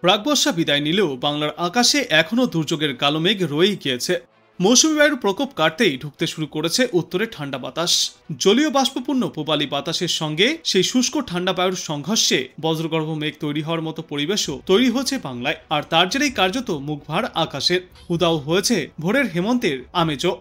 প্রাকবর্ষা বিদায় নিলেও বাংলার আকাশে এখনও দুর্যোগের কালো মেঘ রয়েই গিয়েছে। মৌসুমী বায়ুর প্রকোপ কাটতেই ঢুকতে শুরু করেছে উত্তরে ঠান্ডা বাতাস। জলীয় বাষ্পপূর্ণ পূবালী বাতাসের সঙ্গে সেই শুষ্ক ঠান্ডা বায়ুর সংঘর্ষে বজ্রগর্ভ মেঘ তৈরি হওয়ার মতো পরিবেশও তৈরি হচ্ছে বাংলায়। আর তার জেরেই কার্যত মুখভার আকাশের। উদাও হয়েছে ভোরের হেমন্তের আমেজও।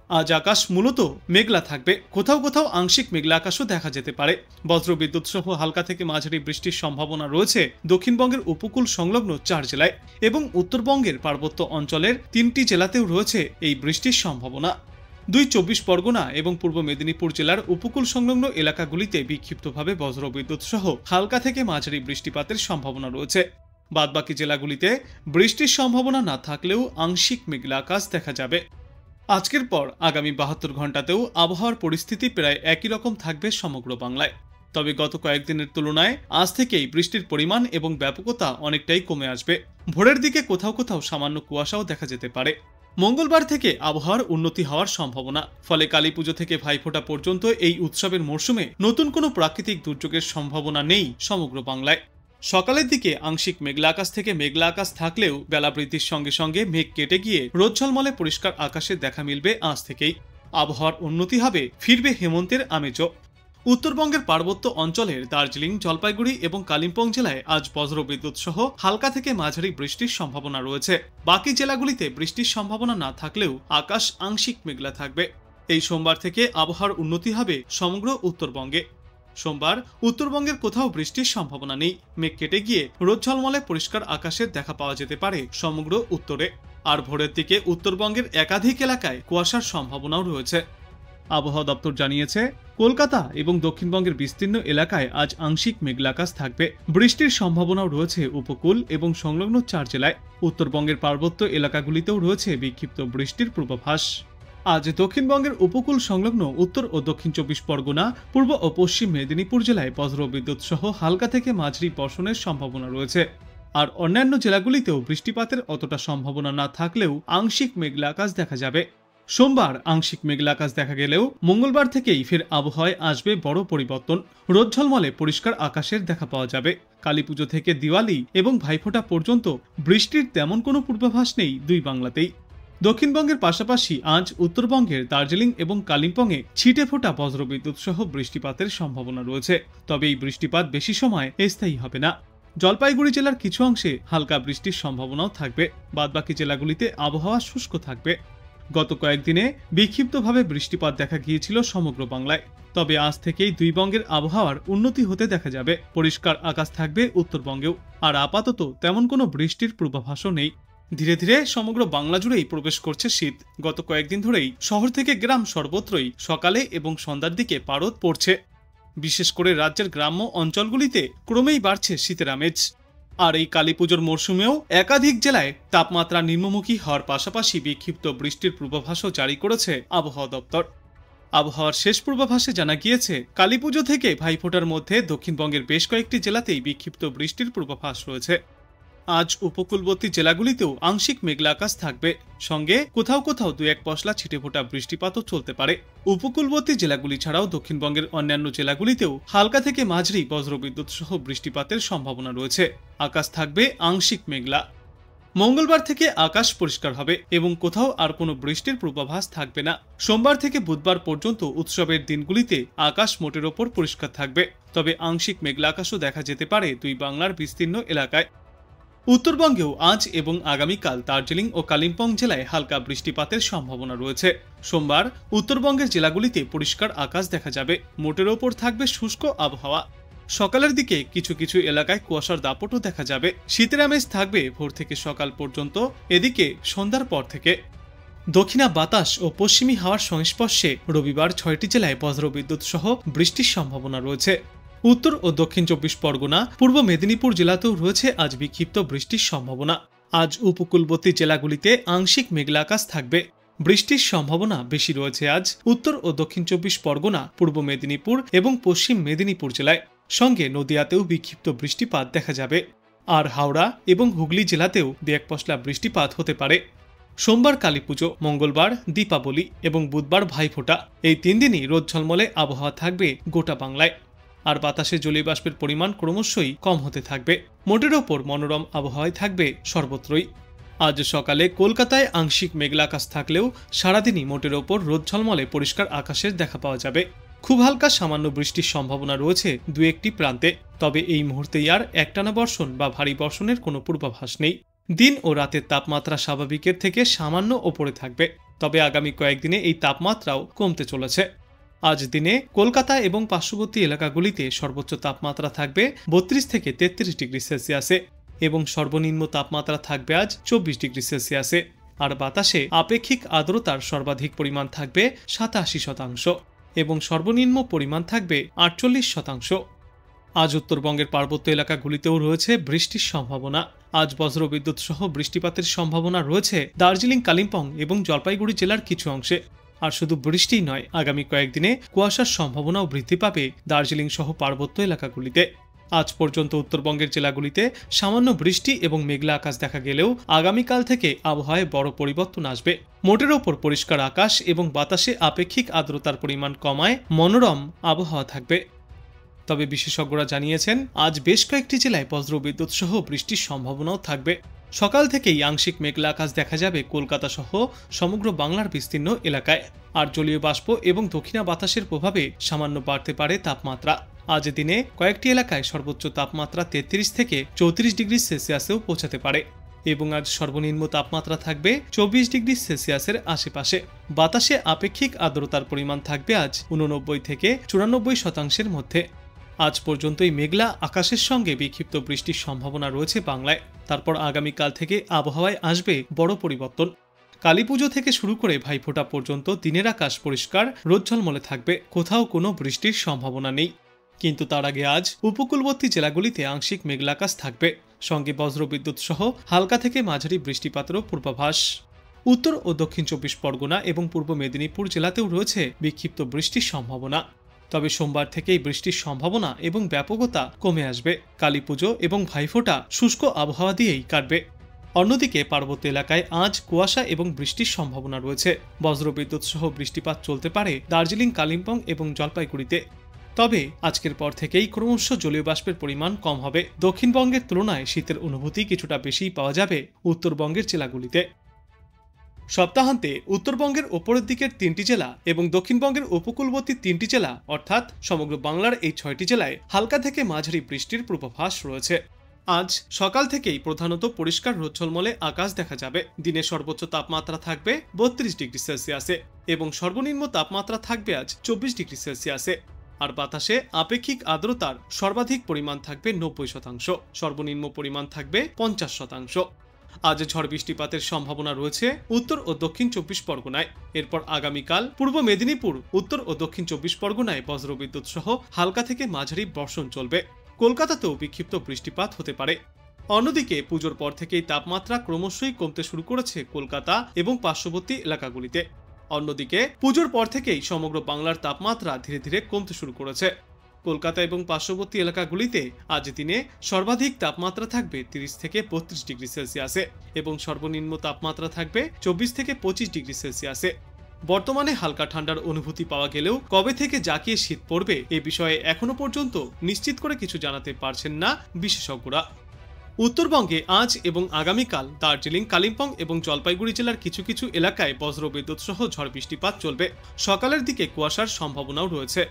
আজ আকাশ মূলত মেঘলা থাকবে, কোথাও কোথাও আংশিক মেঘলা আকাশও দেখা যেতে পারে। বজ্রবিদ্যুৎ সহ হালকা থেকে মাঝারি বৃষ্টির সম্ভাবনা রয়েছে দক্ষিণবঙ্গের উপকূল সংলগ্ন 4 জেলায় এবং উত্তরবঙ্গের পার্বত্য অঞ্চলের 3টি জেলাতেও রয়েছে এই বৃষ্টির সম্ভাবনা। 24 পরগনা এবং পূর্ব মেদিনীপুর জেলার উপকূল সংলগ্ন এলাকাগুলিতে বিক্ষিপ্তভাবে বজ্রবিদ্যুৎ সহ হালকা থেকে মাঝারি বৃষ্টিপাতের সম্ভাবনা রয়েছে। বাদবাকি জেলাগুলিতে বৃষ্টির সম্ভাবনা না থাকলেও আংশিক মেঘলা আকাশ দেখা যাবে। আজকের পর আগামী 72 ঘন্টাতেও আবহাওয়ার পরিস্থিতি প্রায় একই রকম থাকবে সমগ্র বাংলায়। তবে গত কয়েকদিনের তুলনায় আজ থেকেই বৃষ্টির পরিমাণ এবং ব্যাপকতা অনেকটাই কমে আসবে। ভোরের দিকে কোথাও কোথাও সামান্য কুয়াশাও দেখা যেতে পারে। মঙ্গলবার থেকে আবহাওয়ার উন্নতি হওয়ার সম্ভাবনা। ফলে কালীপুজো থেকে ভাইফোঁটা পর্যন্ত এই উৎসবের মরশুমে নতুন কোনো প্রাকৃতিক দুর্যোগের সম্ভাবনা নেই সমগ্র বাংলায়। সকালের দিকে আংশিক মেঘলা আকাশ থেকে মেঘলা আকাশ থাকলেও বেলা বৃদ্ধির সঙ্গে সঙ্গে মেঘ কেটে গিয়ে রোদ ঝলমলে পরিষ্কার আকাশে দেখা মিলবে আজ থেকেই। আবহাওয়ার উন্নতি হবে, ফিরবে হেমন্তের আমেজও। উত্তরবঙ্গের পার্বত্য অঞ্চলের দার্জিলিং, জলপাইগুড়ি এবং কালিম্পং জেলায় আজ বজ্রবিদ্যুৎ সহ হালকা থেকে মাঝারি বৃষ্টির সম্ভাবনা রয়েছে। বাকি জেলাগুলিতে বৃষ্টির সম্ভাবনা না থাকলেও আকাশ আংশিক মেঘলা থাকবে। এই সোমবার থেকে আবহাওয়ার উন্নতি হবে সমগ্র উত্তরবঙ্গে। সোমবার উত্তরবঙ্গের কোথাও বৃষ্টির সম্ভাবনা নেই। মেঘ কেটে গিয়ে রোদ ঝলমলে পরিষ্কার আকাশের দেখা পাওয়া যেতে পারে সমগ্র উত্তরে। আর ভোরের দিকে উত্তরবঙ্গের একাধিক এলাকায় কুয়াশার সম্ভাবনাও রয়েছে। আবহাওয়া দপ্তর জানিয়েছে, কলকাতা এবং দক্ষিণবঙ্গের বিস্তীর্ণ এলাকায় আজ আংশিক মেঘলা আকাশ থাকবে। বৃষ্টির সম্ভাবনাও রয়েছে উপকূল এবং সংলগ্ন 4 জেলায়। উত্তরবঙ্গের পার্বত্য এলাকাগুলিতেও রয়েছে বিক্ষিপ্ত বৃষ্টির পূর্বাভাস। আজ দক্ষিণবঙ্গের উপকূল সংলগ্ন উত্তর ও দক্ষিণ 24 পরগনা, পূর্ব ও পশ্চিম মেদিনীপুর জেলায় বজ্রবিদ্যুৎ সহ হালকা থেকে মাঝারি বর্ষণের সম্ভাবনা রয়েছে। আর অন্যান্য জেলাগুলিতেও বৃষ্টিপাতের অতটা সম্ভাবনা না থাকলেও আংশিক মেঘলা আকাশ দেখা যাবে। সোমবার আংশিক মেঘলা আকাশ দেখা গেলেও মঙ্গলবার থেকেই ফের আবহাওয়ায় আসবে বড় পরিবর্তন। রোদ ঝলমলে পরিষ্কার আকাশের দেখা পাওয়া যাবে। কালীপুজো থেকে দিওয়ালি এবং ভাইফোঁটা পর্যন্ত বৃষ্টির তেমন কোনো পূর্বাভাস নেই দুই বাংলাতেই। দক্ষিণবঙ্গের পাশাপাশি আজ উত্তরবঙ্গের দার্জিলিং এবং কালিম্পংয়ে ছিটে ফোটা বজ্রবিদ্যুৎ সহ বৃষ্টিপাতের সম্ভাবনা রয়েছে। তবে এই বৃষ্টিপাত বেশি সময় স্থায়ী হবে না। জলপাইগুড়ি জেলার কিছু অংশে হালকা বৃষ্টির সম্ভাবনাও থাকবে। বাদবাকি জেলাগুলিতে আবহাওয়া শুষ্ক থাকবে। গত কয়েকদিনে বিক্ষিপ্তভাবে বৃষ্টিপাত দেখা গিয়েছিল সমগ্র বাংলায়। তবে আজ থেকেই দুই বঙ্গের আবহাওয়ার উন্নতি হতে দেখা যাবে। পরিষ্কার আকাশ থাকবে উত্তরবঙ্গেও। আর আপাতত তেমন কোনো বৃষ্টির পূর্বাভাসও নেই। ধীরে ধীরে সমগ্র বাংলা জুড়েই প্রবেশ করছে শীত। গত কয়েকদিন ধরেই শহর থেকে গ্রাম সর্বত্রই সকালে এবং সন্ধ্যার দিকে পারদ পড়ছে। বিশেষ করে রাজ্যের গ্রাম্য অঞ্চলগুলিতে ক্রমেই বাড়ছে শীতের আমেজ। আর এই কালীপুজোর মরশুমেও একাধিক জেলায় তাপমাত্রা নিম্নমুখী হওয়ার পাশাপাশি বিক্ষিপ্ত বৃষ্টির পূর্বাভাসও জারি করেছে আবহাওয়া দপ্তর। আবহাওয়ার শেষ পূর্বাভাসে জানা গিয়েছে, কালীপুজো থেকে ভাইফোঁটার মধ্যে দক্ষিণবঙ্গের বেশ কয়েকটি জেলাতেই বিক্ষিপ্ত বৃষ্টির পূর্বাভাস রয়েছে। আজ উপকূলবর্তী জেলাগুলিতেও আংশিক মেঘলা আকাশ থাকবে। সঙ্গে কোথাও কোথাও 2-1 পশলা ছিটেফোঁটা বৃষ্টিপাতও চলতে পারে। উপকূলবর্তী জেলাগুলি ছাড়াও দক্ষিণবঙ্গের অন্যান্য জেলাগুলিতেও হালকা থেকে মাঝারি বজ্রবিদ্যুৎ সহ বৃষ্টিপাতের সম্ভাবনা রয়েছে। আকাশ থাকবে আংশিক মেঘলা। মঙ্গলবার থেকে আকাশ পরিষ্কার হবে এবং কোথাও আর কোনো বৃষ্টির পূর্বাভাস থাকবে না। সোমবার থেকে বুধবার পর্যন্ত উৎসবের দিনগুলিতে আকাশ মোটের ওপর পরিষ্কার থাকবে। তবে আংশিক মেঘলা আকাশও দেখা যেতে পারে দুই বাংলার বিস্তীর্ণ এলাকায়। উত্তরবঙ্গেও আজ এবং আগামীকাল দার্জিলিং ও কালিম্পং জেলায় হালকা বৃষ্টিপাতের সম্ভাবনা রয়েছে। সোমবার উত্তরবঙ্গের জেলাগুলিতে পরিষ্কার আকাশ দেখা যাবে। মোটের ওপর থাকবে শুষ্ক আবহাওয়া। সকালের দিকে কিছু কিছু এলাকায় কুয়াশার দাপটও দেখা যাবে। শীতের আমেজ থাকবে ভোর থেকে সকাল পর্যন্ত। এদিকে সন্ধ্যার পর থেকে দক্ষিণা বাতাস ও পশ্চিমী হাওয়ার সংস্পর্শে রবিবার 6টি জেলায় বজ্রবিদ্যুৎ সহ বৃষ্টির সম্ভাবনা রয়েছে। উত্তর ও দক্ষিণ 24 পরগনা, পূর্ব মেদিনীপুর জেলাতেও রয়েছে আজ বিক্ষিপ্ত বৃষ্টির সম্ভাবনা। আজ উপকূলবর্তী জেলাগুলিতে আংশিক মেঘলা আকাশ থাকবে। বৃষ্টির সম্ভাবনা বেশি রয়েছে আজ উত্তর ও দক্ষিণ 24 পরগনা, পূর্ব মেদিনীপুর এবং পশ্চিম মেদিনীপুর জেলায়। সঙ্গে নদিয়াতেও বিক্ষিপ্ত বৃষ্টিপাত দেখা যাবে। আর হাওড়া এবং হুগলি জেলাতেও 2-1 পশলা বৃষ্টিপাত হতে পারে। সোমবার কালীপুজো, মঙ্গলবার দীপাবলি এবং বুধবার ভাইফোঁটা, এই 3 দিনই রোদ ঝলমলে আবহাওয়া থাকবে গোটা বাংলায়। আর বাতাসে জলীয় বাষ্পের পরিমাণ ক্রমশই কম হতে থাকবে। মোটের ওপর মনোরম আবহাওয়ায় থাকবে সর্বত্রই। আজ সকালে কলকাতায় আংশিক মেঘলা আকাশ থাকলেও সারাদিনই মোটের ওপর রোদ ঝলমলে পরিষ্কার আকাশের দেখা পাওয়া যাবে। খুব হালকা সামান্য বৃষ্টির সম্ভাবনা রয়েছে দু একটি প্রান্তে, তবে এই মুহূর্তেই আর একটানা বর্ষণ বা ভারী বর্ষণের কোনো পূর্বাভাস নেই। দিন ও রাতের তাপমাত্রা স্বাভাবিকের থেকে সামান্য ওপরে থাকবে, তবে আগামী কয়েকদিনে এই তাপমাত্রাও কমতে চলেছে। আজ দিনে কলকাতা এবং পার্শ্ববর্তী এলাকাগুলিতে সর্বোচ্চ তাপমাত্রা থাকবে 32 থেকে 33 ডিগ্রি সেলসিয়াসে এবং সর্বনিম্ন তাপমাত্রা থাকবে আজ 24 ডিগ্রি সেলসিয়াসে। আর বাতাসে আপেক্ষিক আর্দ্রতার সর্বাধিক পরিমাণ থাকবে 87% এবং সর্বনিম্ন পরিমাণ থাকবে 48%। আজ উত্তরবঙ্গের পার্বত্য এলাকাগুলিতেও রয়েছে বৃষ্টির সম্ভাবনা। আজ বজ্রবিদ্যুৎ সহ বৃষ্টিপাতের সম্ভাবনা রয়েছে দার্জিলিং, কালিম্পং এবং জলপাইগুড়ি জেলার কিছু অংশে। আর শুধু বৃষ্টিই নয়, আগামী কয়েকদিনে কুয়াশার সম্ভাবনাও বৃদ্ধি পাবে দার্জিলিং সহ পার্বত্য এলাকাগুলিতে। আজ পর্যন্ত উত্তরবঙ্গের জেলাগুলিতে সামান্য বৃষ্টি এবং মেঘলা আকাশ দেখা গেলেও আগামীকাল থেকে আবহাওয়ায় বড় পরিবর্তন আসবে। মোটের ওপর পরিষ্কার আকাশ এবং বাতাসে আপেক্ষিক আর্দ্রতার পরিমাণ কমায় মনোরম আবহাওয়া থাকবে। তবে বিশেষজ্ঞরা জানিয়েছেন আজ বেশ কয়েকটি জেলায় বজ্রবিদ্যুৎ সহ বৃষ্টির সম্ভাবনাও থাকবে। সকাল থেকেই আংশিক মেঘলা আকাশ দেখা যাবে কলকাতা সহ সমগ্র বাংলার বিস্তীর্ণ এলাকায়। আর জলীয় বাষ্প এবং দক্ষিণা বাতাসের প্রভাবে সামান্য বাড়তে পারে তাপমাত্রা। আজ দিনে কয়েকটি এলাকায় সর্বোচ্চ তাপমাত্রা 33 থেকে 34 ডিগ্রি সেলসিয়াসেও পৌঁছাতে পারে এবং আজ সর্বনিম্ন তাপমাত্রা থাকবে 24 ডিগ্রি সেলসিয়াসের আশেপাশে। বাতাসে আপেক্ষিক আর্দ্রতার পরিমাণ থাকবে আজ 89 থেকে 94% মধ্যে। আজ পর্যন্তই মেঘলা আকাশের সঙ্গে বিক্ষিপ্ত বৃষ্টির সম্ভাবনা রয়েছে বাংলায়। তারপর আগামীকাল থেকে আবহাওয়ায় আসবে বড় পরিবর্তন। কালীপুজো থেকে শুরু করে ভাইফোঁটা পর্যন্ত দিনের আকাশ পরিষ্কার রোদ ঝলমলে থাকবে, কোথাও কোনো বৃষ্টির সম্ভাবনা নেই। কিন্তু তার আগে আজ উপকূলবর্তী জেলাগুলিতে আংশিক মেঘলা আকাশ থাকবে, সঙ্গে বজ্রবিদ্যুৎ সহ হালকা থেকে মাঝারি বৃষ্টিপাতেরও পূর্বাভাস। উত্তর ও দক্ষিণ 24 পরগনা এবং পূর্ব মেদিনীপুর জেলাতেও রয়েছে বিক্ষিপ্ত বৃষ্টির সম্ভাবনা। তবে সোমবার থেকেই বৃষ্টির সম্ভাবনা এবং ব্যাপকতা কমে আসবে। কালীপুজো এবং ভাইফোঁটা শুষ্ক আবহাওয়া দিয়েই কাটবে। অন্যদিকে পার্বত্য এলাকায় আজ কুয়াশা এবং বৃষ্টির সম্ভাবনা রয়েছে। বজ্রবিদ্যুৎ সহ বৃষ্টিপাত চলতে পারে দার্জিলিং, কালিম্পং এবং জলপাইগুড়িতে। তবে আজকের পর থেকেই ক্রমশ জলীয় বাষ্পের পরিমাণ কম হবে। দক্ষিণবঙ্গের তুলনায় শীতের অনুভূতি কিছুটা বেশিই পাওয়া যাবে উত্তরবঙ্গের জেলাগুলিতে। সপ্তাহান্তে উত্তরবঙ্গের ওপরের দিকের 3টি জেলা এবং দক্ষিণবঙ্গের উপকূলবর্তী 3টি জেলা অর্থাৎ সমগ্র বাংলার এই 6টি জেলায় হালকা থেকে মাঝারি বৃষ্টির পূর্বাভাস রয়েছে। আজ সকাল থেকেই প্রধানত পরিষ্কার রোদ ঝলমলে আকাশ দেখা যাবে। দিনের সর্বোচ্চ তাপমাত্রা থাকবে 32 ডিগ্রি সেলসিয়াসে এবং সর্বনিম্ন তাপমাত্রা থাকবে আজ 24 ডিগ্রি সেলসিয়াসে। আর বাতাসে আপেক্ষিক আর্দ্রতার সর্বাধিক পরিমাণ থাকবে 90%, সর্বনিম্ন পরিমাণ থাকবে 50%। আজ ঝড় বৃষ্টিপাতের সম্ভাবনা রয়েছে উত্তর ও দক্ষিণ 24 পরগনায়। এরপর আগামীকাল পূর্ব মেদিনীপুর, উত্তর ও দক্ষিণ 24 পরগনায় বজ্রবিদ্যুৎ সহ হালকা থেকে মাঝারি বর্ষণ চলবে। কলকাতাতেও বিক্ষিপ্ত বৃষ্টিপাত হতে পারে। অন্যদিকে পুজোর পর থেকেই তাপমাত্রা ক্রমশই কমতে শুরু করেছে কলকাতা এবং পার্শ্ববর্তী এলাকাগুলিতে। অন্যদিকে পুজোর পর থেকেই সমগ্র বাংলার তাপমাত্রা ধীরে ধীরে কমতে শুরু করেছে। কলকাতা এবং পার্শ্ববর্তী এলাকাগুলিতে আজ দিনে সর্বাধিক তাপমাত্রা থাকবে 30 থেকে 32 ডিগ্রি সেলসিয়াসে এবং সর্বনিম্ন তাপমাত্রা থাকবে 24 থেকে 25 ডিগ্রি সেলসিয়াসে। বর্তমানে হালকা ঠান্ডার অনুভূতি পাওয়া গেলেও কবে থেকে জাঁকিয়ে শীত পড়বে এ বিষয়ে এখনো পর্যন্ত নিশ্চিত করে কিছু জানাতে পারছেন না বিশেষজ্ঞরা। উত্তরবঙ্গে আজ এবং আগামীকাল দার্জিলিং, কালিম্পং এবং জলপাইগুড়ি জেলার কিছু কিছু এলাকায় বজ্রবিদ্যুৎ সহ ঝড় বৃষ্টিপাত চলবে। সকালের দিকে কুয়াশার সম্ভাবনাও রয়েছে।